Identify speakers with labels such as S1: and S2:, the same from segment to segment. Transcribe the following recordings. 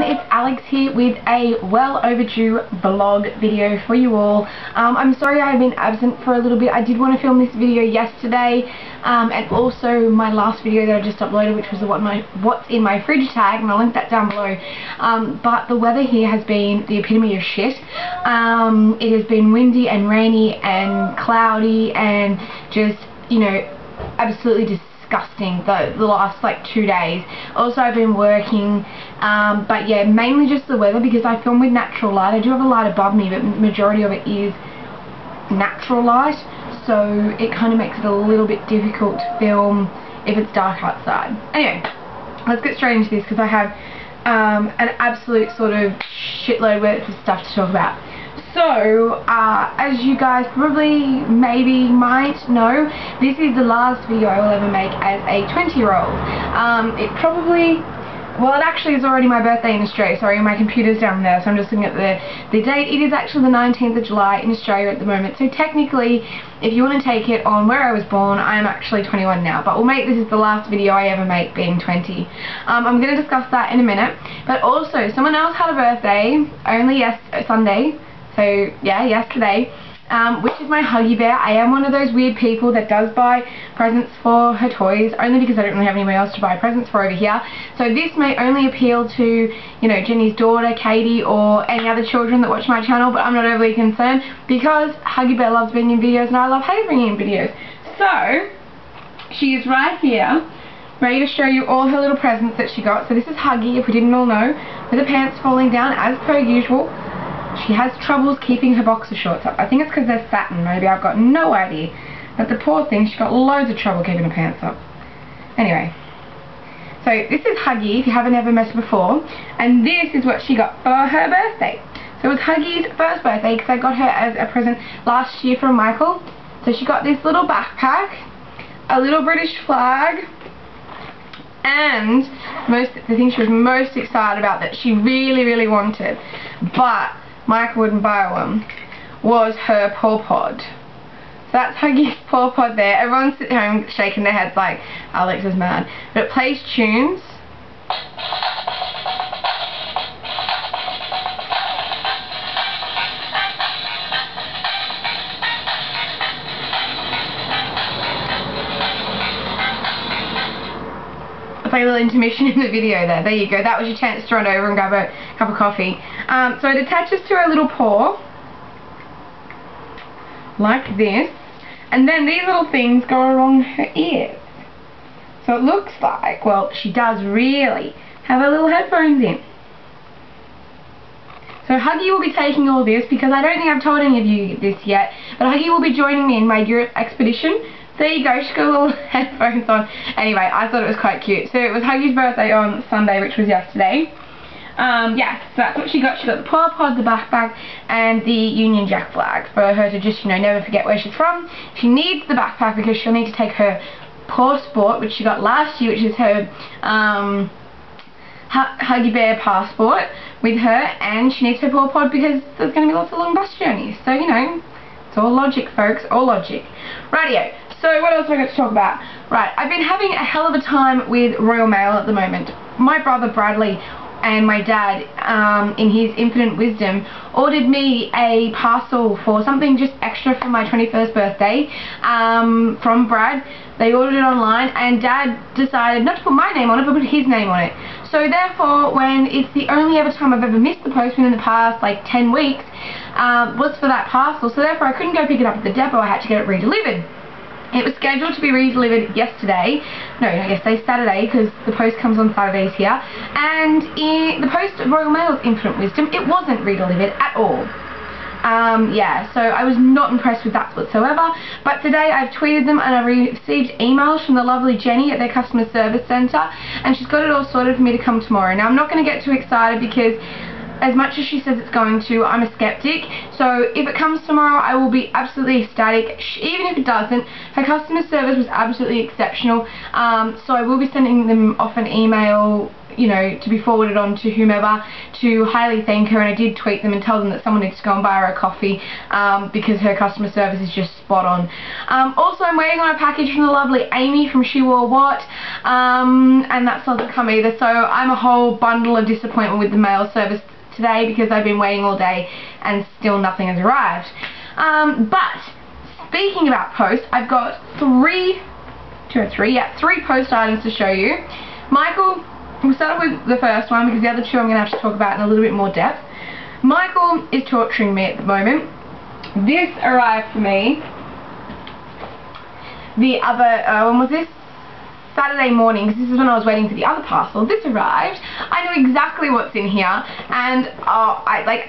S1: It's Alex here with a well overdue vlog video for you all. I'm sorry I've been absent for a little bit. I did want to film this video yesterday and also my last video that I just uploaded, which was the what's in my fridge tag, and I'll link that down below. But the weather here has been the epitome of shit. It has been windy and rainy and cloudy and just, you know, absolutely disgusting the last like 2 days. Also, I've been working, but yeah, mainly just the weather, because I film with natural light. I do have a light above me, but the majority of it is natural light, so it kind of makes it a little bit difficult to film if it's dark outside. Anyway, let's get straight into this, because I have an absolute sort of shitload worth of stuff to talk about. So, as you guys probably maybe might know, this is the last video I will ever make as a 20-year-old. It probably, well, it actually is already my birthday in Australia. Sorry, my computer's down there, so I'm just looking at the date. It is actually the 19th of July in Australia at the moment. So technically, if you want to take it on where I was born, I am actually 21 now. But we'll make this is the last video I ever make being 20. I'm going to discuss that in a minute. But also, someone else had a birthday only Sunday. So yeah, yesterday, which is my Huggy Bear. I am one of those weird people that does buy presents for her toys, only because I don't really have anybody else to buy presents for over here. So this may only appeal to, you know, Jenny's daughter, Katie, or any other children that watch my channel, but I'm not overly concerned, because Huggy Bear loves being in videos and I love her bringing in videos. So, she is right here, ready to show you all her little presents that she got. So this is Huggy, if we didn't all know, with her pants falling down as per usual. She has troubles keeping her boxer shorts up. I think it's because they're satin, maybe, I've got no idea. But the poor thing, she's got loads of trouble keeping her pants up. Anyway, so this is Huggy, if you haven't ever met her before, and this is what she got for her birthday. So it was Huggy's first birthday, because I got her as a present last year from Michael. So she got this little backpack, a little British flag, and the thing she was most excited about, that she really, really wanted, but Michael wouldn't buy one, was her Paw Pod. So that's Huggy's Paw Pod there. Everyone's sitting home shaking their heads like Alex is mad. But it plays tunes. A little intermission in the video there. There you go. That was your chance to run over and grab a cup of coffee. So it attaches to her little paw, like this, and then these little things go along her ears. So it looks like, well, she does really have her little headphones in. So Huggy will be taking all this, because I don't think I've told any of you this yet, but Huggy will be joining me in my Europe expedition. There you go, she's got little headphones on. Anyway, I thought it was quite cute. So it was Huggy's birthday on Sunday, which was yesterday. Yeah, so that's what she got. She got the Paw Pod, the backpack, and the Union Jack flag for her to just, you know, never forget where she's from. She needs the backpack because she'll need to take her Paw Sport, which she got last year, which is her Huggy Bear passport, with her, and she needs her Paw Pod because there's going to be lots of long bus journeys. So, you know, it's all logic, folks, all logic. Rightio. So what else have I got to talk about? Right, I've been having a hell of a time with Royal Mail at the moment. My brother Bradley and my dad, in his infinite wisdom, ordered me a parcel for something just extra for my 21st birthday from Brad. They ordered it online, and Dad decided not to put my name on it, but put his name on it. So therefore, when it's the only ever time I've ever missed the postman in the past, like 10 weeks, was for that parcel. So therefore I couldn't go pick it up at the depot, I had to get it redelivered. It was scheduled to be redelivered yesterday, no, I guess Saturday, because the post comes on Saturdays here, and in the post of Royal Mail's infinite wisdom, it wasn't redelivered at all. Yeah, so I was not impressed with that whatsoever, but today I've tweeted them and I've received emails from the lovely Jenny at their customer service centre, and she's got it all sorted for me to come tomorrow. Now, I'm not going to get too excited, because as much as she says it's going to, I'm a skeptic. So if it comes tomorrow, I will be absolutely ecstatic. Even if it doesn't, her customer service was absolutely exceptional. So I will be sending them off an email you know, to be forwarded on to whomever, to highly thank her, and I did tweet them and tell them that someone needs to go and buy her a coffee because her customer service is just spot on. Also, I'm waiting on a package from the lovely Amy from She Wore What, and that still hasn't come either, so I'm a whole bundle of disappointment with the mail service today because I've been waiting all day and still nothing has arrived. But speaking about post, I've got three post items to show you. Michael, we'll start off with the first one because the other two I'm going to have to talk about in a little bit more depth. Michael is torturing me at the moment. This arrived for me the other, when was this? Saturday morning, because this is when I was waiting for the other parcel. This arrived. I know exactly what's in here, and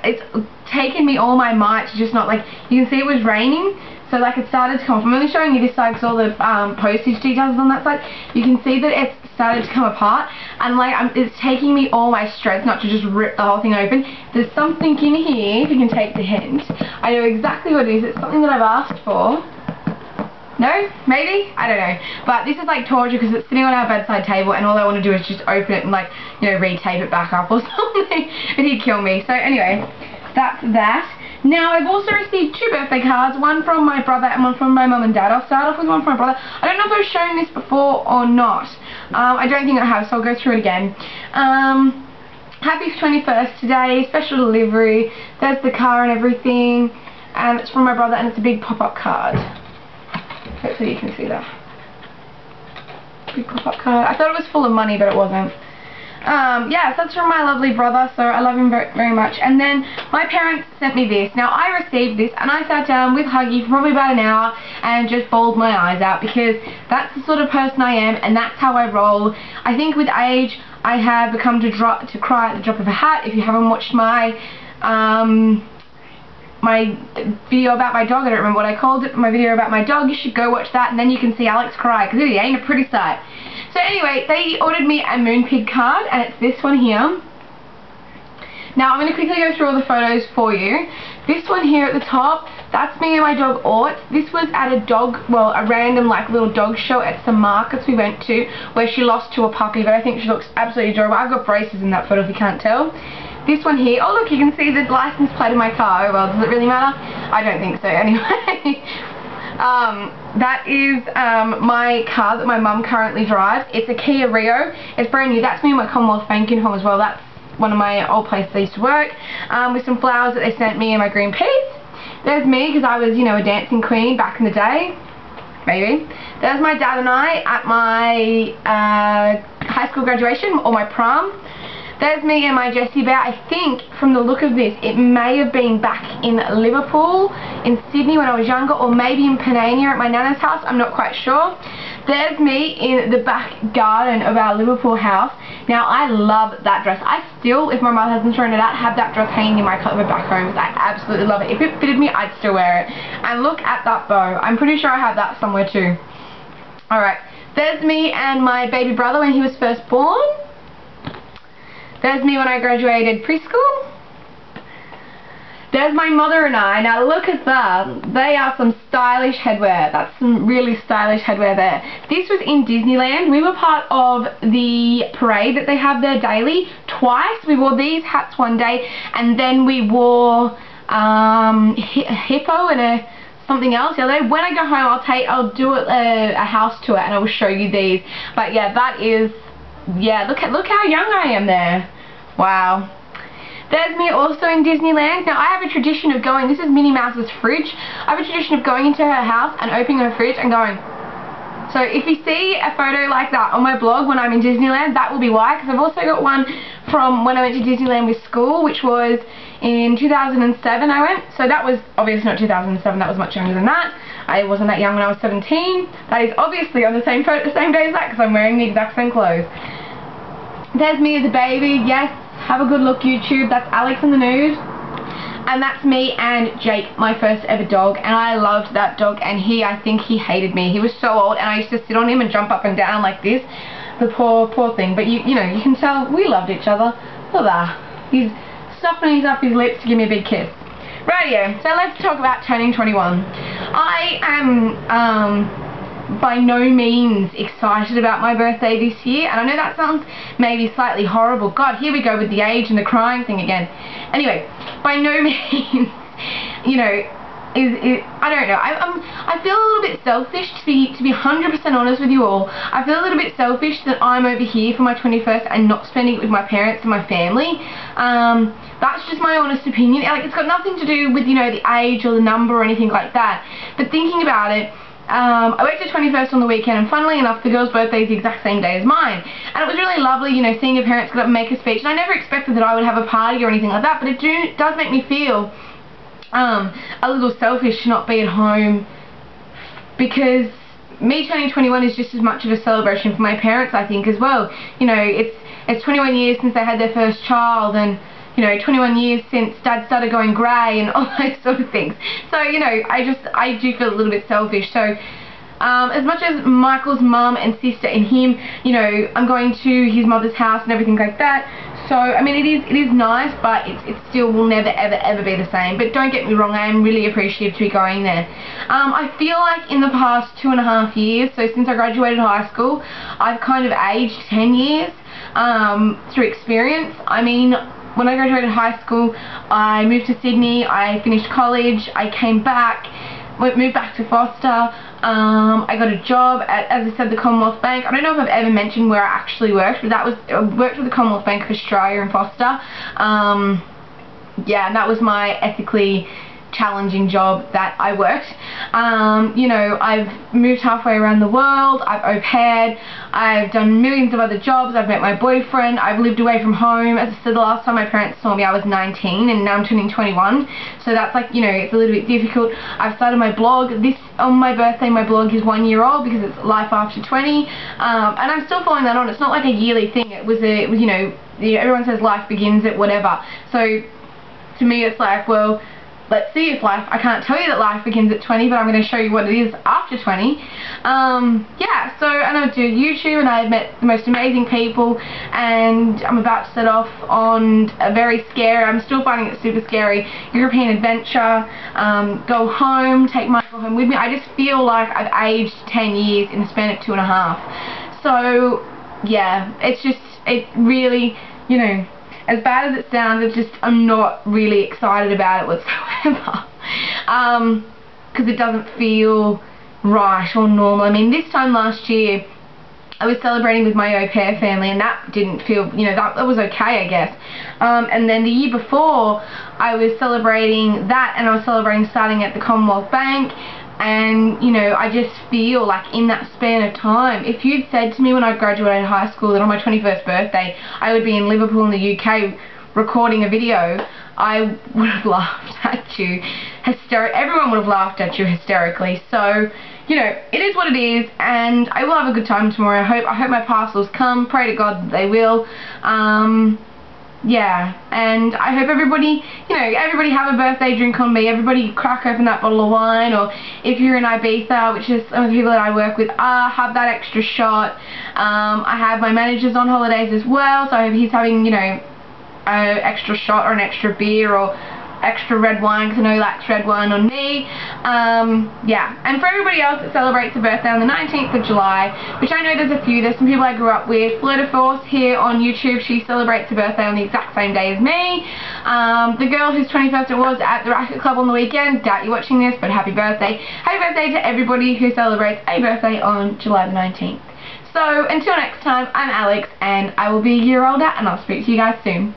S1: it's taken me all my might to just not, like, you can see it was raining, so like it started to come off. I'm only showing you this side because all the postage details on that side. You can see that it's started to come apart, and like it's taking me all my strength not to just rip the whole thing open. There's something in here, if you can take the hint. I know exactly what it is. It's something that I've asked for. No? Maybe? I don't know. But this is like torture because it's sitting on our bedside table and all I want to do is just open it and, like, you know, re-tape it back up or something. But he'd kill me. So anyway, that's that. Now, I've also received two birthday cards, one from my brother and one from my mum and dad. I'll start off with one from my brother. I don't know if I've shown this before or not. I don't think I have, so I'll go through it again. Happy 21st today, special delivery. There's the car and everything. And it's from my brother and it's a big pop-up card. Hopefully you can see that. Big pop-up card. I thought it was full of money, but it wasn't. Yeah, so that's from my lovely brother, so I love him very, very much. And then my parents sent me this. Now, I received this, and I sat down with Huggy for probably about an hour and just bawled my eyes out because that's the sort of person I am, and that's how I roll. I think with age, I have become to cry at the drop of a hat. If you haven't watched my my video about my dog, I don't remember what I called it, my video about my dog, you should go watch that and then you can see Alex cry, because it ain't a pretty sight. So anyway, they ordered me a Moonpig card, and it's this one here. Now I'm going to quickly go through all the photos for you. This one here at the top, that's me and my dog Ort. This was at a random like little dog show at some markets we went to where she lost to a puppy, but I think she looks absolutely adorable. I've got braces in that photo if you can't tell. This one here, oh look, you can see the license plate of my car. Oh well, does it really matter? I don't think so anyway. That is my car that my mum currently drives. It's a Kia Rio. It's brand new. That's me in my Commonwealth banking home as well. That's one of my old places I used to work, with some flowers that they sent me and my green peas. There's me because I was, you know, a dancing queen back in the day. Maybe. There's my dad and I at my high school graduation, or my prom. There's me and my Jessie Bear. I think from the look of this, it may have been back in Liverpool, in Sydney when I was younger, or maybe in Panania at my nana's house. I'm not quite sure. There's me in the back garden of our Liverpool house. Now, I love that dress. I still, if my mother hasn't thrown it out, have that dress hanging in my cupboard back home. I absolutely love it. If it fitted me, I'd still wear it. And look at that bow. I'm pretty sure I have that somewhere too. Alright, there's me and my baby brother when he was first born. There's me when I graduated preschool. There's my mother and I. Now look at that. They are some stylish headwear. That's some really stylish headwear there. This was in Disneyland. We were part of the parade that they have there daily. Twice. We wore these hats one day, and then we wore a hippo and something else the other day. When I go home, I'll do a house tour and I will show you these. But yeah, that is, yeah, look how young I am there. Wow. There's me also in Disneyland. Now I have a tradition of going, this is Minnie Mouse's fridge. I have a tradition of going into her house and opening her fridge and going. So if you see a photo like that on my blog when I'm in Disneyland, that will be why. Because I've also got one from when I went to Disneyland with school, which was in 2007 I went. So that was obviously not 2007, that was much younger than that. I wasn't that young when I was 17. That is obviously on the same photo, the same day as that, because I'm wearing the exact same clothes. There's me as a baby, yes. Have a good look, YouTube. That's Alex in the nude. And that's me and Jake, my first ever dog. And I loved that dog. And I think he hated me. He was so old. And I used to sit on him and jump up and down like this. The poor thing. But you know, you can tell we loved each other. Look at that. He's softening up his lips to give me a big kiss. Rightio. So let's talk about turning 21. I am by no means excited about my birthday this year, and I know that sounds maybe slightly horrible. God, here we go with the age and the crying thing again. Anyway, by no means, you know, I don't know. I feel a little bit selfish, to be 100% honest with you all. I feel a little bit selfish that I'm over here for my 21st and not spending it with my parents and my family. That's just my honest opinion. Like, it's got nothing to do with, you know, the age or the number or anything like that. But thinking about it, I worked at 21st on the weekend, and funnily enough, the girl's birthday is the exact same day as mine. And it was really lovely, you know, seeing her parents get up and make a speech. And I never expected that I would have a party or anything like that, but it does make me feel a little selfish to not be at home, because me turning 21 is just as much of a celebration for my parents, I think, as well. You know, it's 21 years since they had their first child, and, you know, 21 years since Dad started going grey and all those sort of things. So, you know, I do feel a little bit selfish. So, as much as Michael's mum and sister and him, you know, I'm going to his mother's house and everything like that. So, I mean, it is nice, but it still will never, ever be the same. But don't get me wrong, I am really appreciative to be going there. I feel like in the past 2.5 years, so since I graduated high school, I've kind of aged 10 years through experience. I mean, when I graduated high school, I moved to Sydney, I finished college, I came back, moved back to Foster. I got a job at, as I said, the Commonwealth Bank. I don't know if I've ever mentioned where I actually worked, but I worked with the Commonwealth Bank of Australia in Foster. Yeah, and that was my ethically challenging job that I worked. You know, I've moved halfway around the world, I've au paired, I've done millions of other jobs, I've met my boyfriend, I've lived away from home. As I said, the last time my parents saw me I was 19, and now I'm turning 21, so that's like, you know, it's a little bit difficult. I've started my blog. On my birthday, my blog is 1 year old, because it's Life After 20, and I'm still following that on. It's not like a yearly thing. It was, you know, everyone says life begins at whatever, so to me it's like, well, let's see if I can't tell you that life begins at 20, but I'm going to show you what it is after 20. Yeah, so, and I do YouTube, and I've met the most amazing people, and I'm about to set off on a very scary, I'm still finding it super scary, European adventure, go home, take Michael home with me. I just feel like I've aged 10 years in the span of 2.5. So, yeah, it really, you know, as bad as it sounds, I'm not really excited about it whatsoever. Because it doesn't feel right or normal. I mean, this time last year, I was celebrating with my au pair family, and that didn't feel, you know, that was okay, I guess. And then the year before, I was celebrating that, and I was celebrating starting at the Commonwealth Bank. And, you know, I just feel like in that span of time, if you'd said to me when I graduated high school that on my 21st birthday I would be in Liverpool in the UK recording a video, I would have laughed at you. Everyone would have laughed at you hysterically. So, you know, it is what it is, and I will have a good time tomorrow. I hope my parcels come. Pray to God that they will. Yeah, and I hope everybody, you know, everybody have a birthday drink on me. Everybody crack open that bottle of wine, or if you're in Ibiza, which is some of the people that I work with have that extra shot. I have my managers on holidays as well, so I hope he's having, you know, an extra shot or an extra beer or extra red wine, because I know he likes red wine on me. Yeah, and for everybody else that celebrates a birthday on the 19th of July, which I know there's a few, there's some people I grew up with. Flirta Force here on YouTube, she celebrates a birthday on the exact same day as me. The girl whose 21st it was at the Racket Club on the weekend, doubt you're watching this, but happy birthday. Happy birthday to everybody who celebrates a birthday on July the 19th. So, until next time, I'm Alex, and I will be a year older, and I'll speak to you guys soon.